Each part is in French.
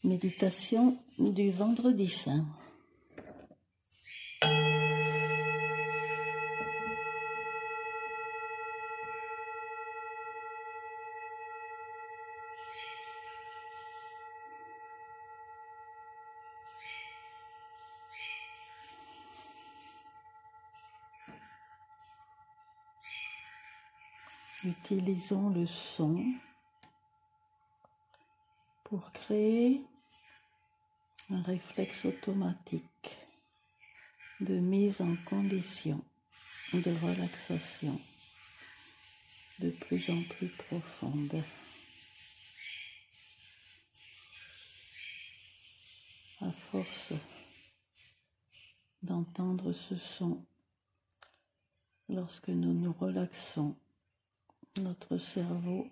Méditation du Vendredi Saint. Utilisons le son pour créer un réflexe automatique de mise en condition de relaxation de plus en plus profonde. À force d'entendre ce son, lorsque nous nous relaxons, notre cerveau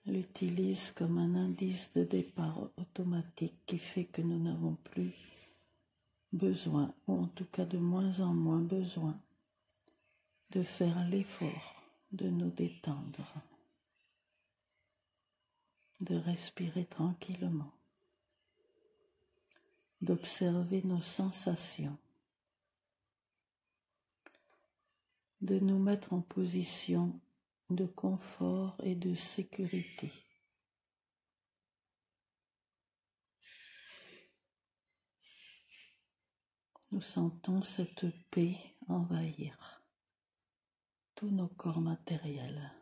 l'utilise comme un indice de départ automatique qui fait que nous n'avons plus besoin, ou en tout cas de moins en moins besoin, de faire l'effort de nous détendre, de respirer tranquillement, d'observer nos sensations, de nous mettre en position de confort et de sécurité. Nous sentons cette paix envahir tous nos corps matériels,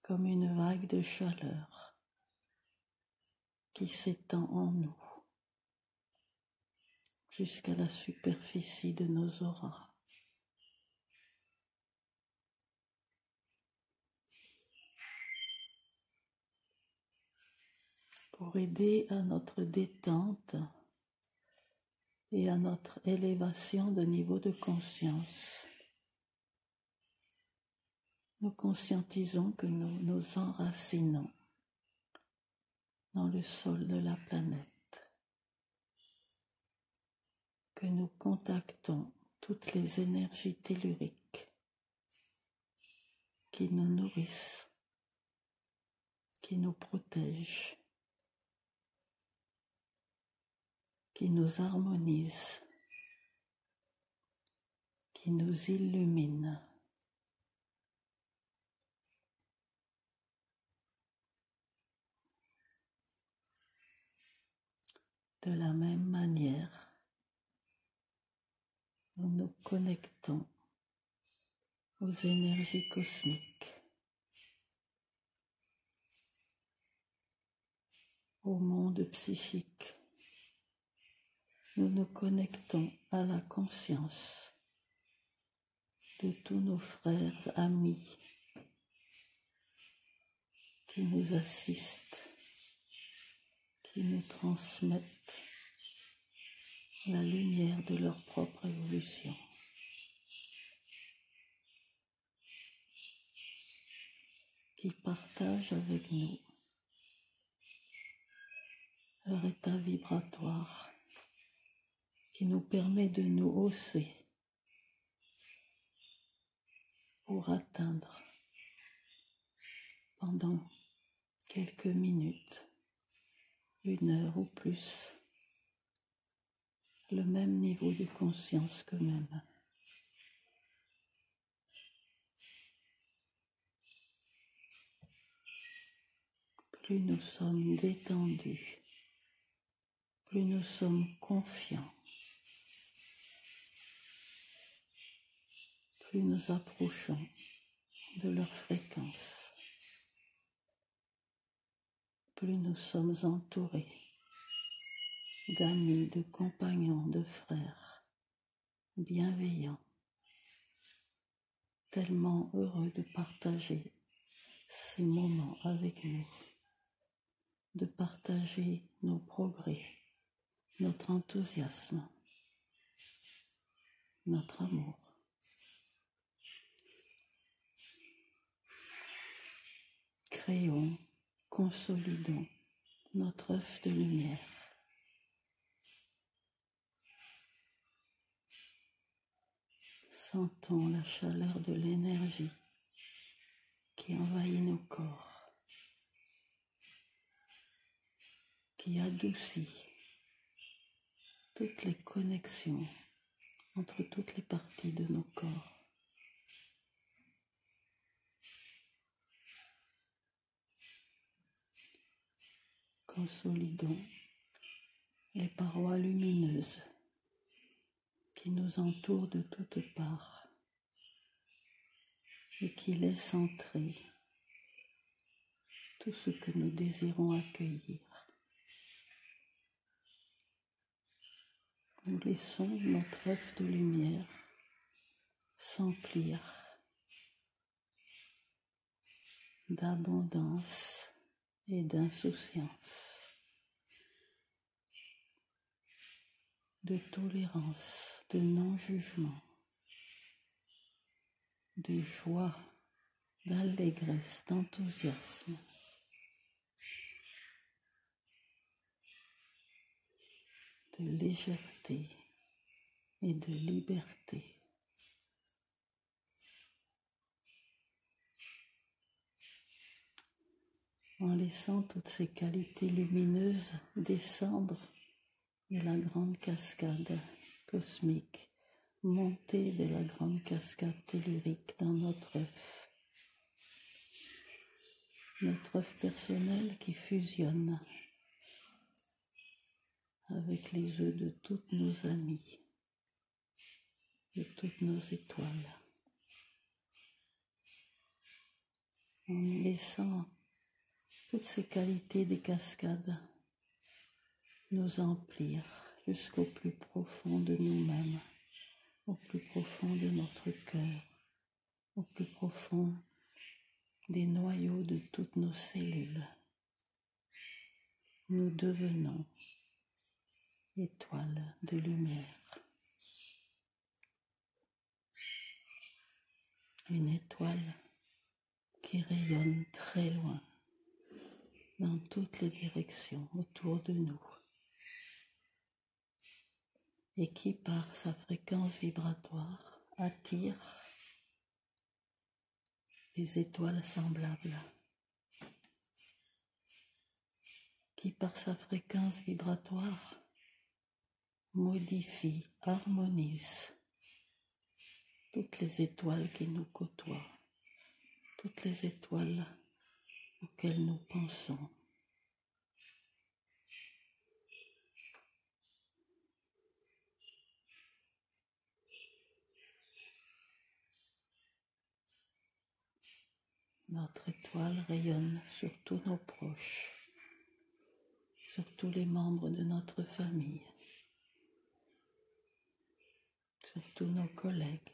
comme une vague de chaleur qui s'étend en nous jusqu'à la superficie de nos auras. Pour aider à notre détente et à notre élévation de niveau de conscience, nous conscientisons que nous nous enracinons dans le sol de la planète, que nous contactons toutes les énergies telluriques qui nous nourrissent, qui nous protègent, qui nous harmonisent, qui nous illuminent. De la même manière, nous nous connectons aux énergies cosmiques, au monde psychique. Nous nous connectons à la conscience de tous nos frères, amis qui nous assistent, qui nous transmettent la lumière de leur propre évolution. Qui partagent avec nous leur état vibratoire, qui nous permet de nous hausser pour atteindre pendant quelques minutes, 1 heure ou plus, le même niveau de conscience qu'eux-mêmes. Plus nous sommes détendus, plus nous sommes confiants, plus nous approchons de leur fréquence, plus nous sommes entourés d'amis, de compagnons, de frères bienveillants, tellement heureux de partager ces moments avec nous, de partager nos progrès, notre enthousiasme, notre amour. Créons, consolidons notre œuf de lumière. Sentons la chaleur de l'énergie qui envahit nos corps. qui adoucit toutes les connexions entre toutes les parties de nos corps. Consolidons les parois lumineuses qui nous entourent de toutes parts et qui laissent entrer tout ce que nous désirons accueillir. Nous laissons notre œuf de lumière s'emplir d'abondance et d'insouciance, de tolérance, de non-jugement, de joie, d'allégresse, d'enthousiasme, de légèreté et de liberté. En laissant toutes ces qualités lumineuses descendre de la grande cascade cosmique, monter de la grande cascade tellurique dans notre œuf personnel qui fusionne avec les œufs de toutes nos amies, de toutes nos étoiles, en laissant toutes ces qualités des cascades nous emplir jusqu'au plus profond de nous-mêmes, au plus profond de notre cœur, au plus profond des noyaux de toutes nos cellules. Nous devenons étoiles de lumière. Une étoile qui rayonne très loin, dans toutes les directions autour de nous, et qui, par sa fréquence vibratoire, attire des étoiles semblables, qui, par sa fréquence vibratoire, modifie, harmonise toutes les étoiles qui nous côtoient, toutes les étoiles auxquelles nous pensons. Notre étoile rayonne sur tous nos proches, sur tous les membres de notre famille, sur tous nos collègues.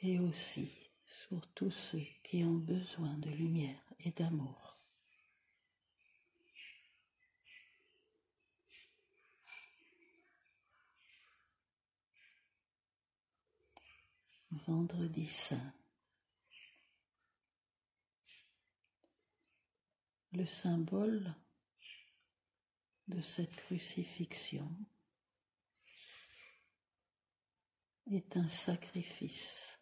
Et aussi sur tous ceux qui ont besoin de lumière et d'amour. Vendredi saint. Le symbole de cette crucifixion est un sacrifice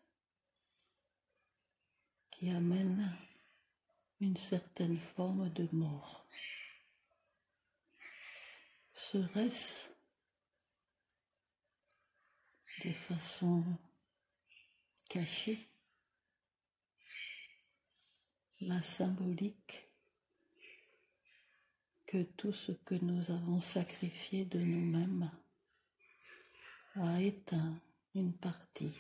qui amène une certaine forme de mort. Serait-ce de façon cachée la symbolique que tout ce que nous avons sacrifié de nous-mêmes a éteint une partie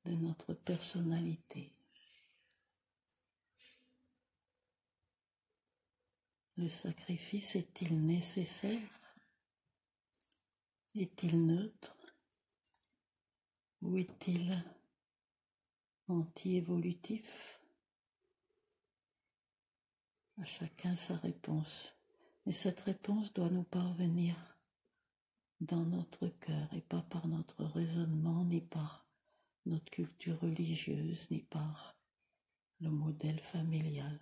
de notre personnalité. Le sacrifice est-il nécessaire? Est-il neutre? Ou est-il anti-évolutif? À chacun sa réponse. Mais cette réponse doit nous parvenir dans notre cœur et pas par notre raisonnement, ni par notre culture religieuse, ni par le modèle familial.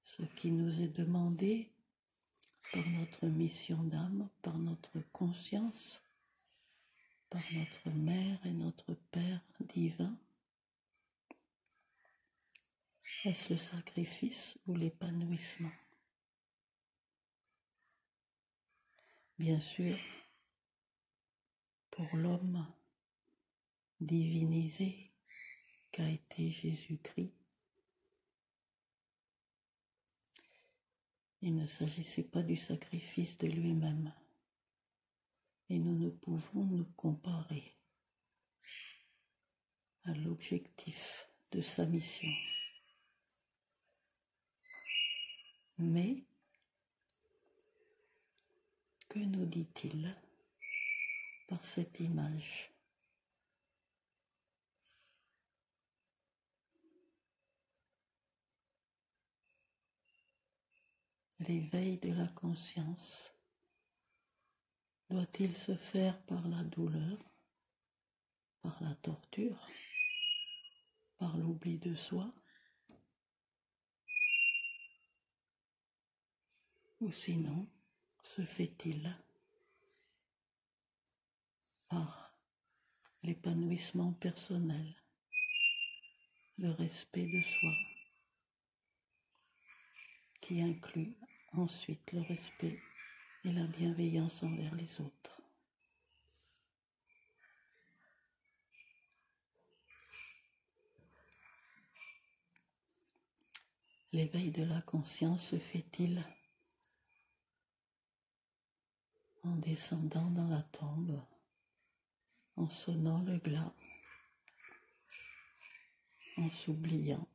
Ce qui nous est demandé par notre mission d'âme, par notre conscience, par notre Mère et notre Père divin? Est-ce le sacrifice ou l'épanouissement? Bien sûr, pour l'homme divinisé qu'a été Jésus-Christ, il ne s'agissait pas du sacrifice de lui-même, et nous ne pouvons nous comparer à l'objectif de sa mission. Mais, que nous dit-il par cette image? L'éveil de la conscience doit-il se faire par la douleur, par la torture, par l'oubli de soi, ou sinon se fait-il par l'épanouissement personnel, le respect de soi, qui inclut ensuite le respect et la bienveillance envers les autres? L'éveil de la conscience se fait-il en descendant dans la tombe, en sonnant le glas, en s'oubliant,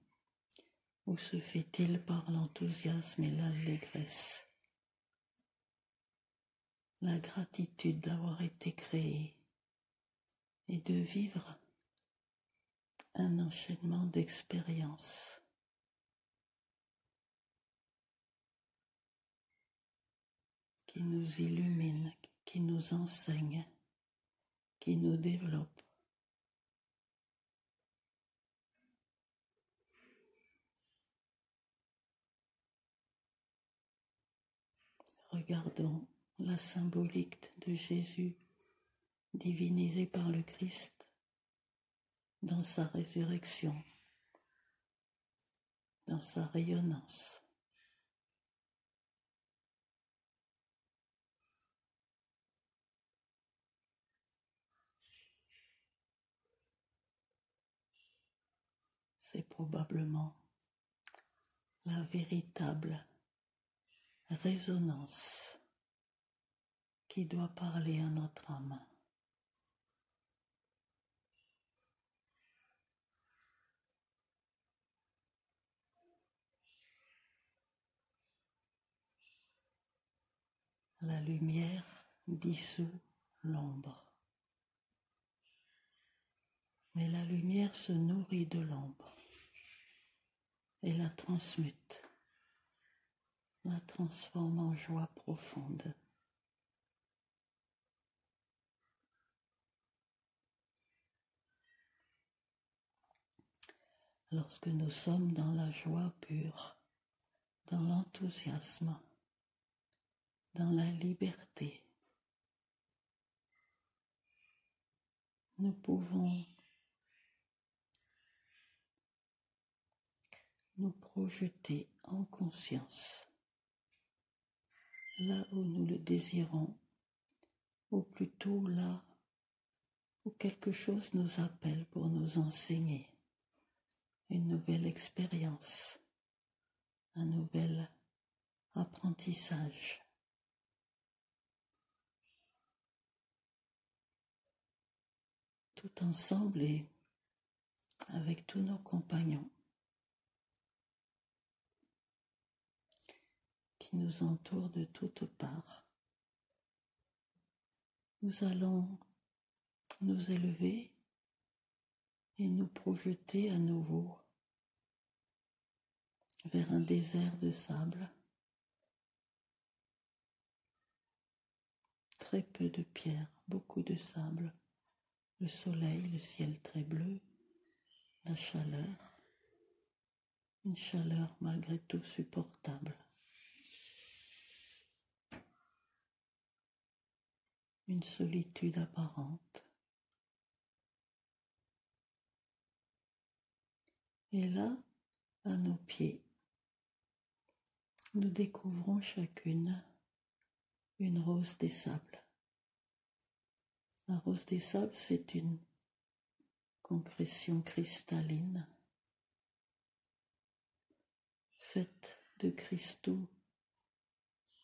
ou se fait-il par l'enthousiasme et l'allégresse, la gratitude d'avoir été créé et de vivre un enchaînement d'expériences qui nous illumine, qui nous enseigne, qui nous développe? Regardons la symbolique de Jésus divinisé par le Christ dans sa résurrection, dans sa rayonnance. C'est probablement la véritable résonance qui doit parler à notre âme. La lumière dissout l'ombre, mais la lumière se nourrit de l'ombre et la transmute, la transforme en joie profonde. Lorsque nous sommes dans la joie pure, dans l'enthousiasme, dans la liberté, nous pouvons nous projeter en conscience là où nous le désirons, ou plutôt là où quelque chose nous appelle pour nous enseigner une nouvelle expérience, un nouvel apprentissage. Tout ensemble et avec tous nos compagnons qui nous entourent de toutes parts. Nous allons nous élever et nous projeter à nouveau vers un désert de sable, très peu de pierres, beaucoup de sable, le soleil, le ciel très bleu, la chaleur, une chaleur malgré tout supportable. une solitude apparente. Et là, à nos pieds, nous découvrons chacune une rose des sables. La rose des sables, c'est une concrétion cristalline faite de cristaux,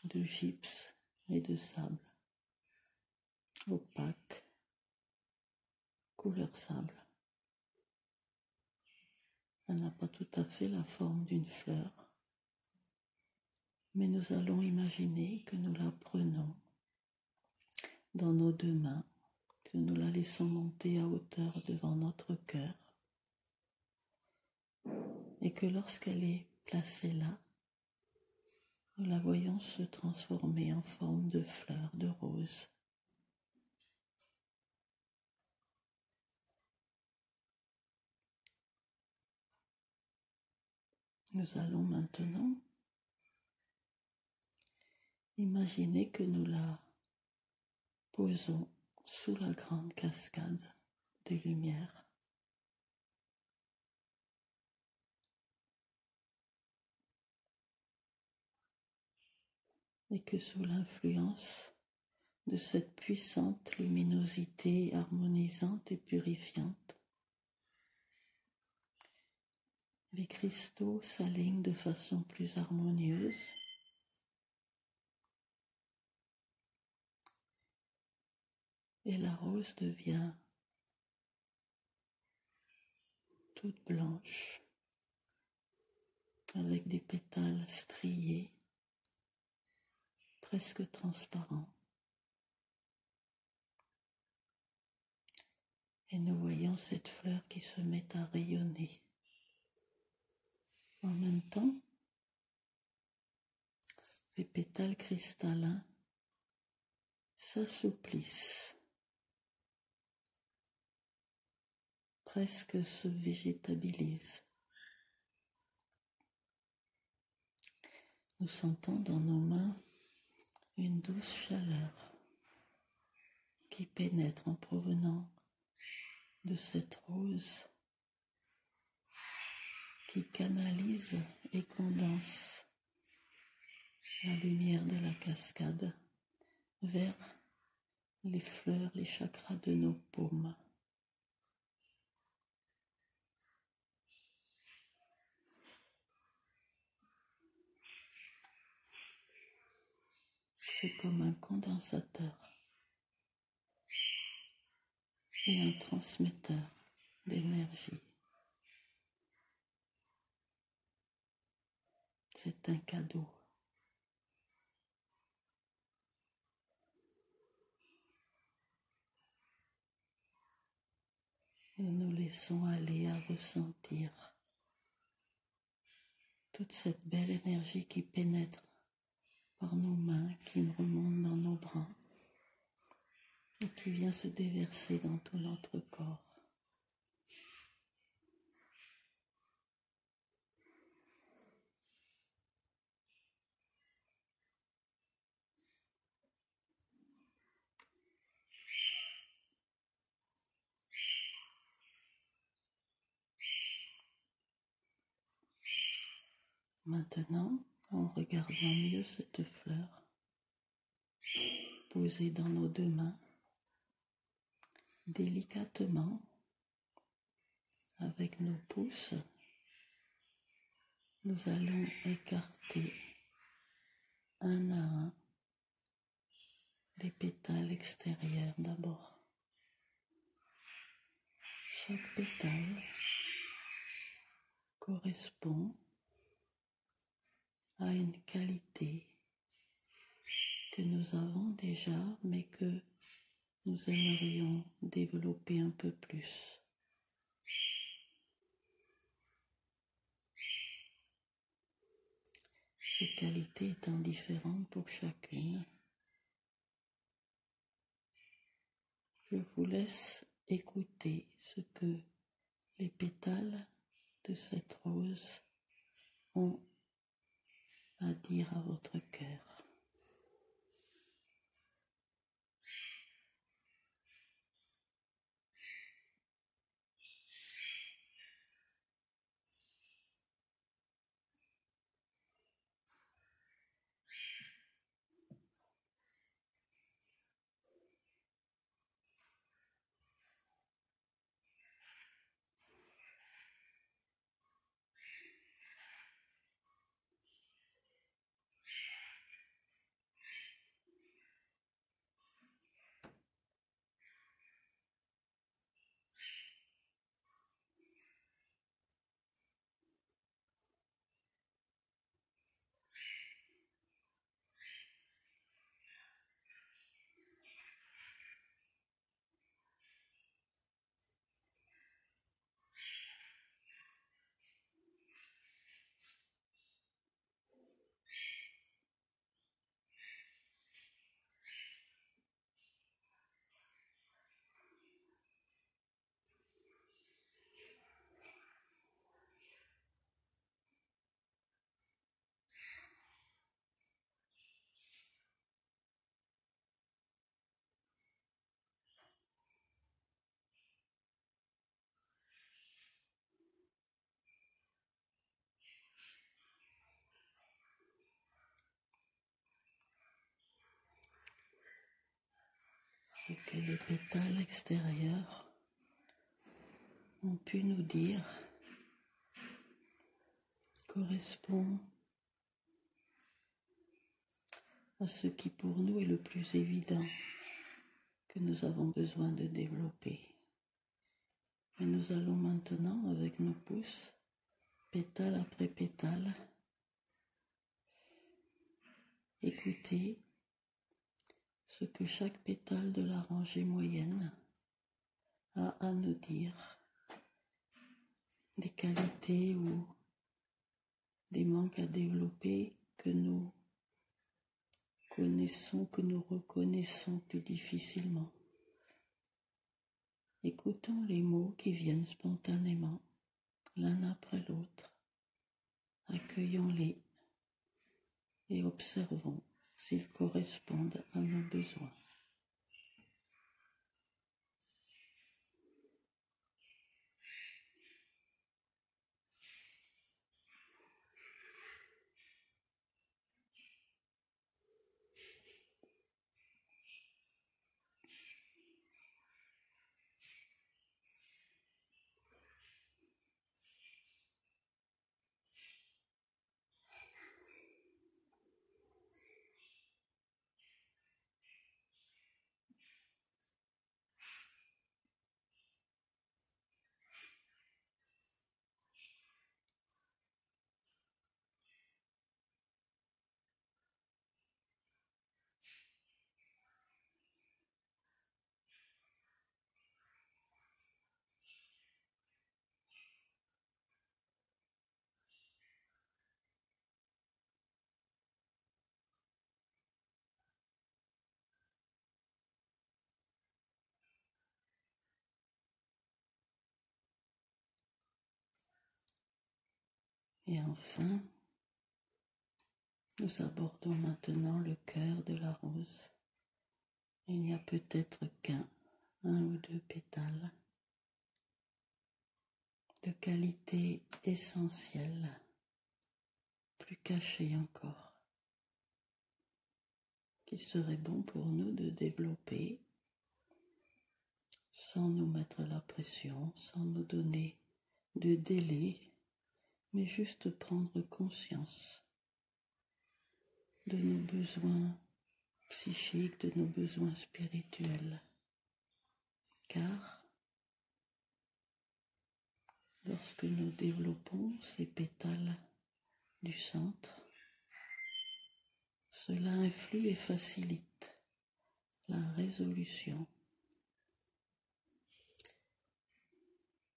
de gypse et de sable, opaque, couleur sable. Elle n'a pas tout à fait la forme d'une fleur, mais nous allons imaginer que nous la prenons dans nos deux mains, que nous la laissons monter à hauteur devant notre cœur, et que lorsqu'elle est placée là, nous la voyons se transformer en forme de fleur, de rose. Nous allons maintenant imaginer que nous la posons sous la grande cascade de lumière. Et que sous l'influence de cette puissante luminosité harmonisante et purifiante, les cristaux s'alignent de façon plus harmonieuse et la rose devient toute blanche avec des pétales striés, presque transparents. Et nous voyons cette fleur qui se met à rayonner. En même temps, les pétales cristallins s'assouplissent, presque se végétabilisent. Nous sentons dans nos mains une douce chaleur qui pénètre en provenant de cette rose, qui canalise et condense la lumière de la cascade vers les fleurs, les chakras de nos paumes. C'est comme un condensateur et un transmetteur d'énergie. C'est un cadeau. Nous nous laissons aller à ressentir toute cette belle énergie qui pénètre par nos mains, qui remonte dans nos bras et qui vient se déverser dans tout notre corps. Maintenant, en regardant mieux cette fleur posée dans nos deux mains, délicatement, avec nos pouces, nous allons écarter un à un les pétales extérieurs d'abord. Chaque pétale correspond à une qualité que nous avons déjà, mais que nous aimerions développer un peu plus. Ces qualités étant différentes pour chacune, je vous laisse écouter ce que les pétales de cette rose ont à dire à votre cœur. Ce que les pétales extérieurs ont pu nous dire correspond à ce qui pour nous est le plus évident que nous avons besoin de développer. Et nous allons maintenant, avec nos pouces, pétale après pétale, écouter ce que chaque pétale de la rangée moyenne a à nous dire, des qualités ou des manques à développer que nous connaissons, que nous reconnaissons plus difficilement. Écoutons les mots qui viennent spontanément, l'un après l'autre. Accueillons-les et observons s'ils correspondent à nos besoins. Et enfin, nous abordons maintenant le cœur de la rose. Il n'y a peut-être un ou deux pétales de qualité essentielle, plus cachés encore, qu'il serait bon pour nous de développer sans nous mettre la pression, sans nous donner de délai, mais juste prendre conscience de nos besoins psychiques, de nos besoins spirituels. Car lorsque nous développons ces pétales du centre, cela influe et facilite la résolution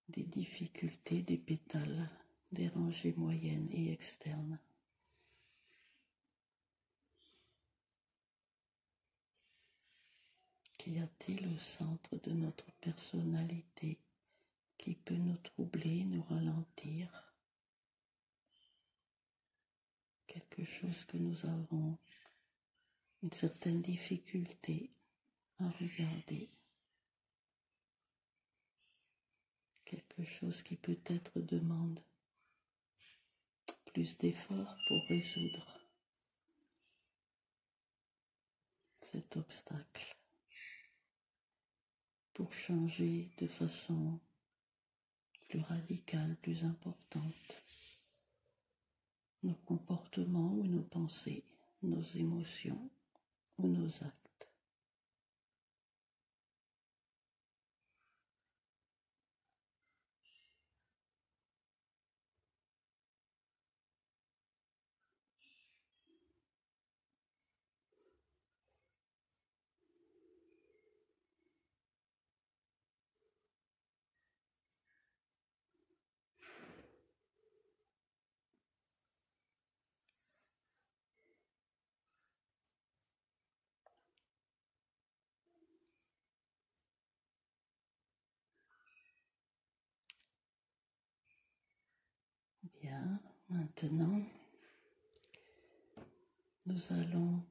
des difficultés des pétales des rangées moyennes et externes. Qu'y a-t-il au centre de notre personnalité qui peut nous troubler, nous ralentir? Quelque chose que nous avons une certaine difficulté à regarder. Quelque chose qui peut-être demande plus d'efforts pour résoudre cet obstacle, pour changer de façon plus radicale, plus importante, nos comportements ou nos pensées, nos émotions ou nos actes. Bien, maintenant, nous allons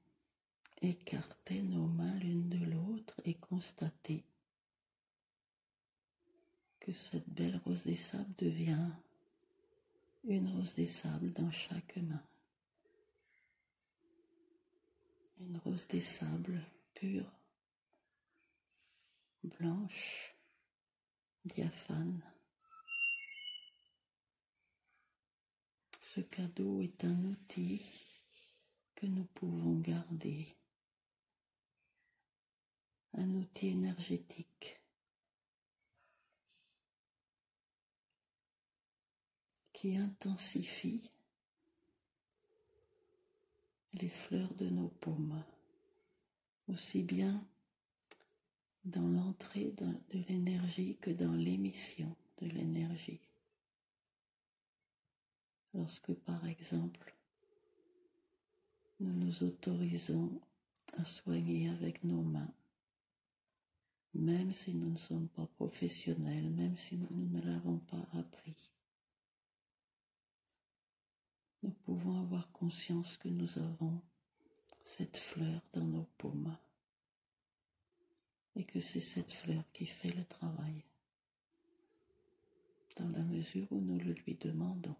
écarter nos mains l'une de l'autre et constater que cette belle rose des sables devient une rose des sables dans chaque main. Une rose des sables pure, blanche, diaphane. Ce cadeau est un outil que nous pouvons garder, un outil énergétique qui intensifie les fleurs de nos paumes, aussi bien dans l'entrée de l'énergie que dans l'émission de l'énergie. Lorsque, par exemple, nous nous autorisons à soigner avec nos mains, même si nous ne sommes pas professionnels, même si nous ne l'avons pas appris, nous pouvons avoir conscience que nous avons cette fleur dans nos paumes et que c'est cette fleur qui fait le travail, dans la mesure où nous le lui demandons.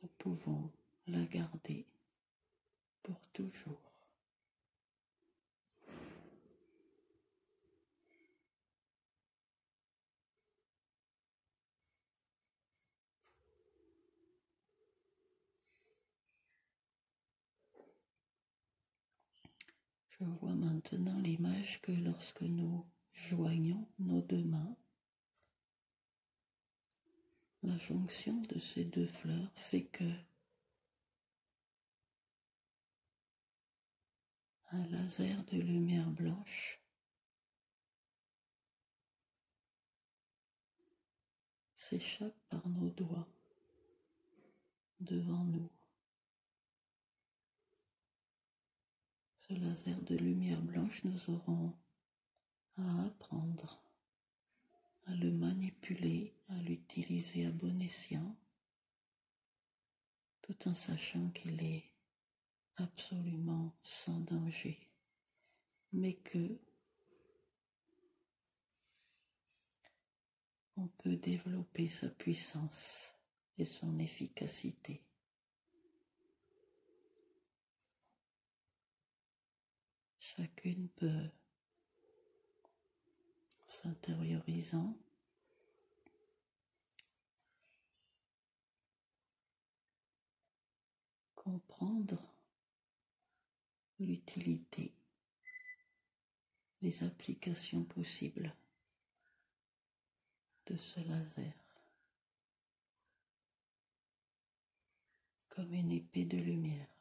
Nous pouvons la garder pour toujours. Je vois maintenant l'image que lorsque nous joignons nos deux mains, la jonction de ces deux fleurs fait que un laser de lumière blanche s'échappe par nos doigts devant nous. Ce laser de lumière blanche, nous aurons à apprendre à le manipuler, à l'utiliser à bon escient, tout en sachant qu'il est absolument sans danger, mais que on peut développer sa puissance et son efficacité. Chacune peut, s'intériorisant, comprendre l'utilité, les applications possibles de ce laser, comme une épée de lumière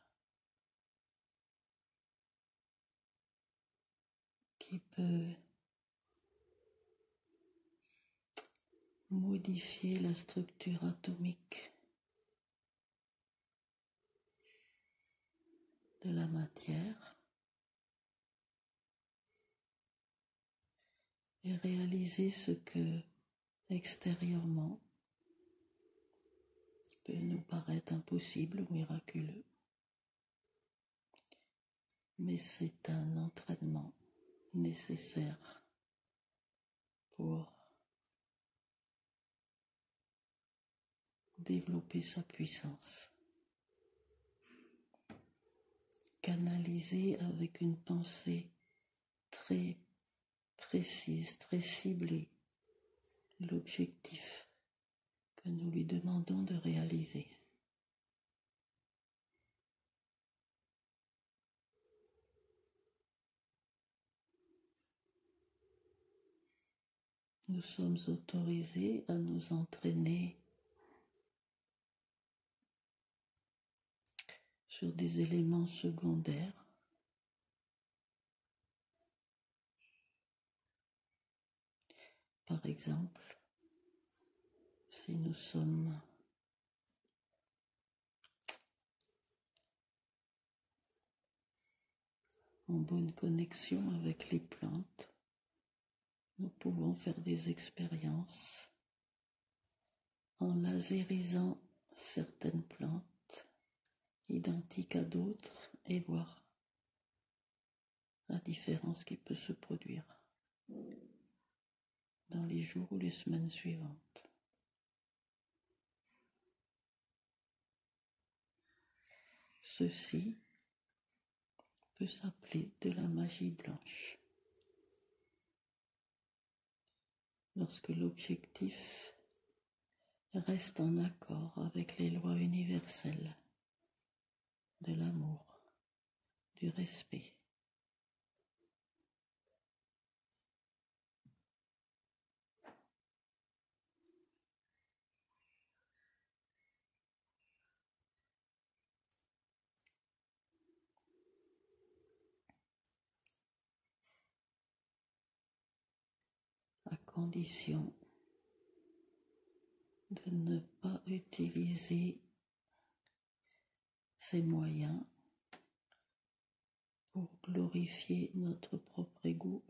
qui peut modifier la structure atomique de la matière et réaliser ce que extérieurement peut nous paraître impossible ou miraculeux. Mais c'est un entraînement nécessaire pour développer sa puissance. Canaliser avec une pensée très précise, très ciblée, l'objectif que nous lui demandons de réaliser. Nous sommes autorisés à nous entraîner sur des éléments secondaires, par exemple, si nous sommes en bonne connexion avec les plantes, nous pouvons faire des expériences en lasérisant certaines plantes identiques à d'autres et voir la différence qui peut se produire dans les jours ou les semaines suivantes. Ceci peut s'appeler de la magie blanche. Lorsque l'objectif reste en accord avec les lois universelles de l'amour, du respect. À condition de ne pas utiliser ces moyens pour glorifier notre propre ego,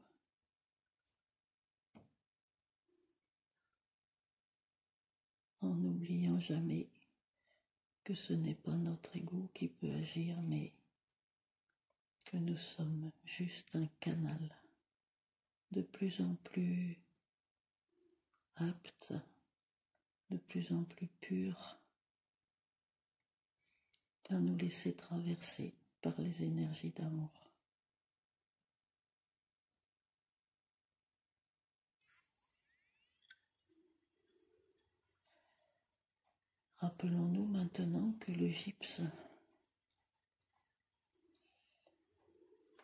en n'oubliant jamais que ce n'est pas notre ego qui peut agir, mais que nous sommes juste un canal de plus en plus apte, de plus en plus pur à nous laisser traverser par les énergies d'amour. Rappelons-nous maintenant que le gypse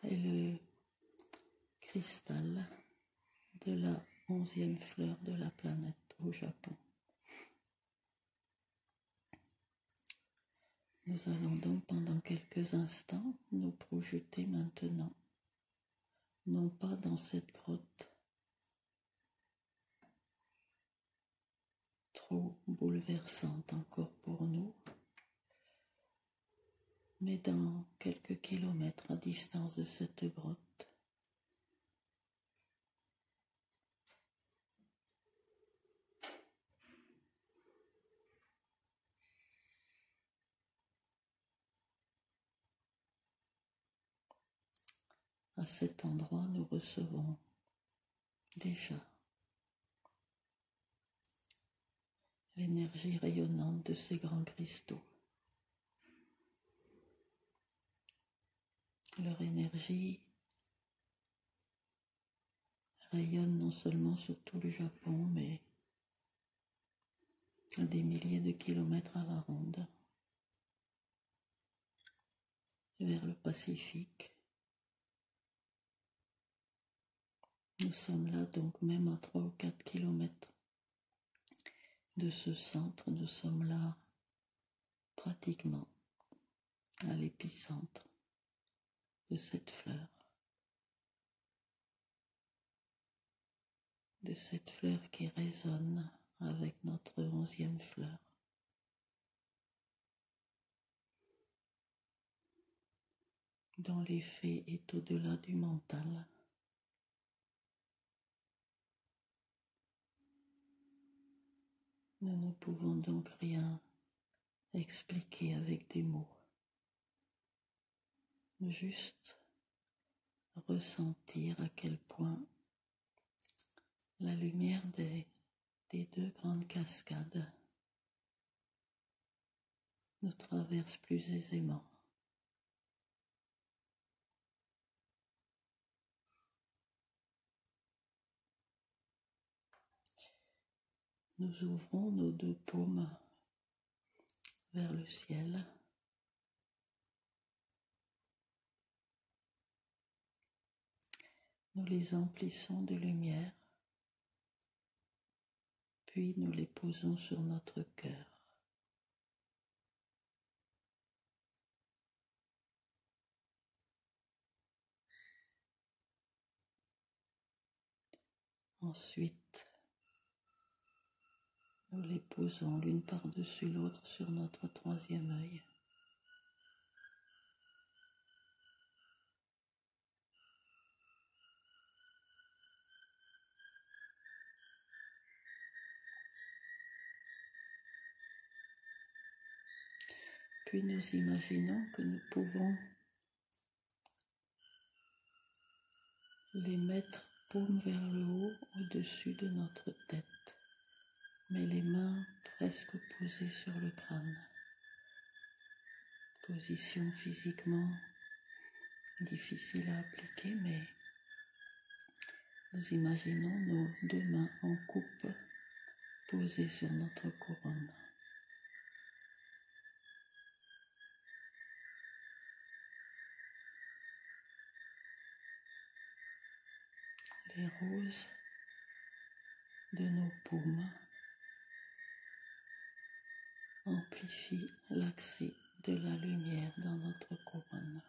est le cristal de la 11e fleur de la planète au Japon. Nous allons donc pendant quelques instants nous projeter maintenant, non pas dans cette grotte trop bouleversante encore pour nous, mais dans quelques kilomètres à distance de cette grotte. À cet endroit, nous recevons déjà l'énergie rayonnante de ces grands cristaux. Leur énergie rayonne non seulement sur tout le Japon, mais à des milliers de kilomètres à la ronde, vers le Pacifique. Nous sommes là donc même à 3 ou 4 kilomètres de ce centre, nous sommes là pratiquement à l'épicentre de cette fleur. De cette fleur qui résonne avec notre 11e fleur. Dont l'effet est au-delà du mental. Nous ne pouvons donc rien expliquer avec des mots. Juste ressentir à quel point la lumière des deux grandes cascades nous traverse plus aisément. Nous ouvrons nos deux paumes vers le ciel. Nous les emplissons de lumière, puis nous les posons sur notre cœur. Ensuite, nous les posons l'une par-dessus l'autre sur notre 3e œil. Puis nous imaginons que nous pouvons les mettre paume vers le haut au-dessus de notre tête, mais les mains presque posées sur le crâne. Position physiquement difficile à appliquer, mais nous imaginons nos deux mains en coupe posées sur notre couronne. Les roses de nos paumes amplifient l'accès de la lumière dans notre couronne.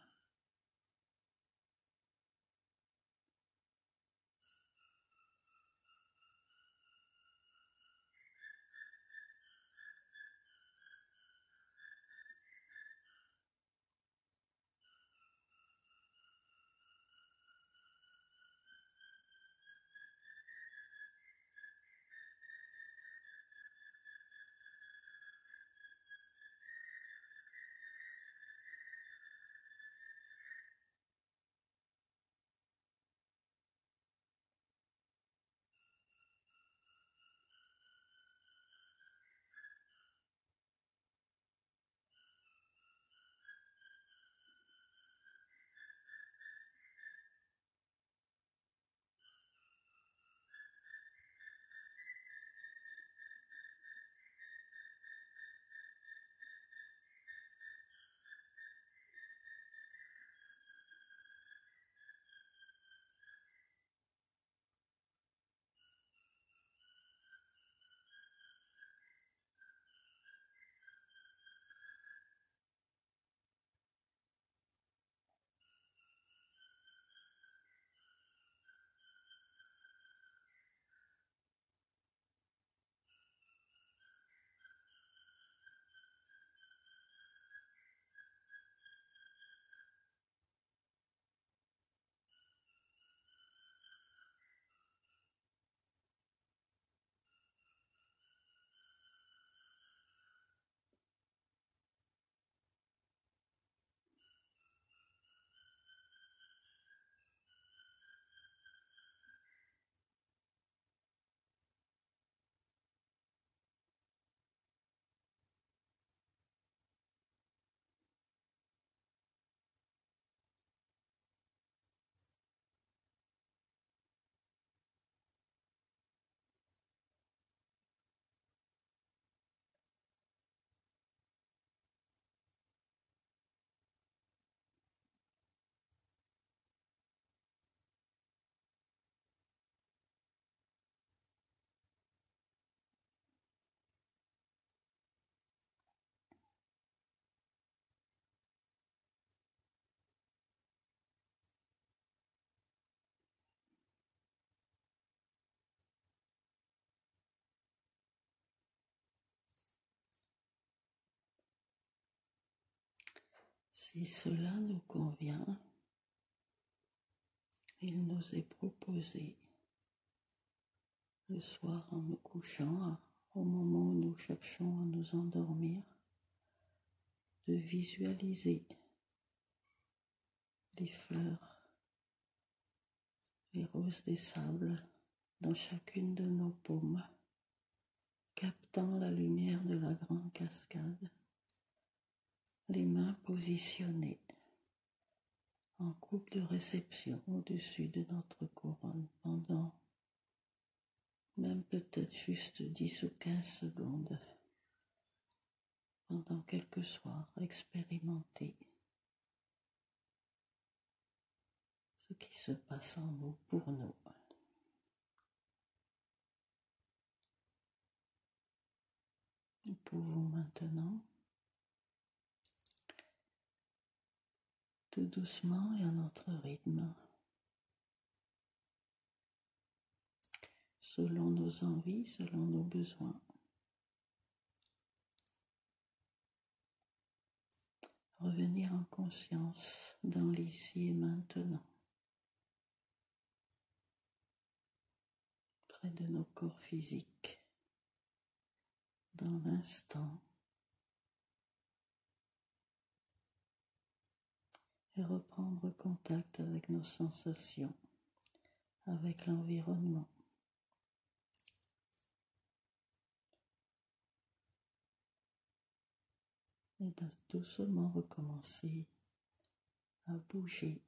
Si cela nous convient, il nous est proposé le soir en nous couchant, au moment où nous cherchons à nous endormir, de visualiser les fleurs, les roses des sables dans chacune de nos paumes, captant la lumière de la grande cascade, les mains positionnées en coupe de réception au-dessus de notre couronne pendant même peut-être juste 10 ou 15 secondes, pendant quelques soirs, expérimenter ce qui se passe en nous pour nous. Nous pouvons maintenant, tout doucement et à notre rythme, selon nos envies, selon nos besoins, revenir en conscience dans l'ici et maintenant, près de nos corps physiques, dans l'instant, et reprendre contact avec nos sensations, avec l'environnement. Et de doucement recommencer à bouger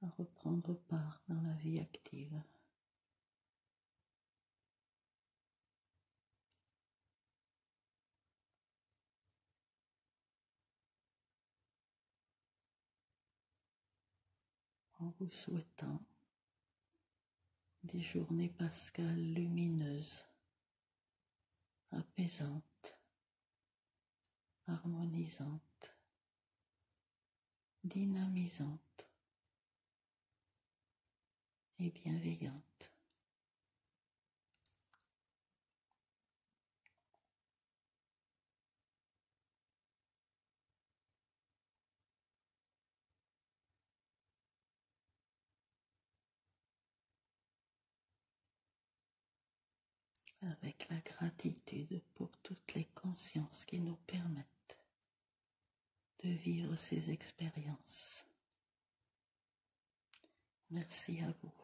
à reprendre part dans la vie active. En vous souhaitant des journées pascales lumineuses, apaisantes, harmonisantes, dynamisantes et bienveillantes. Avec la gratitude pour toutes les consciences qui nous permettent de vivre ces expériences. Merci à vous.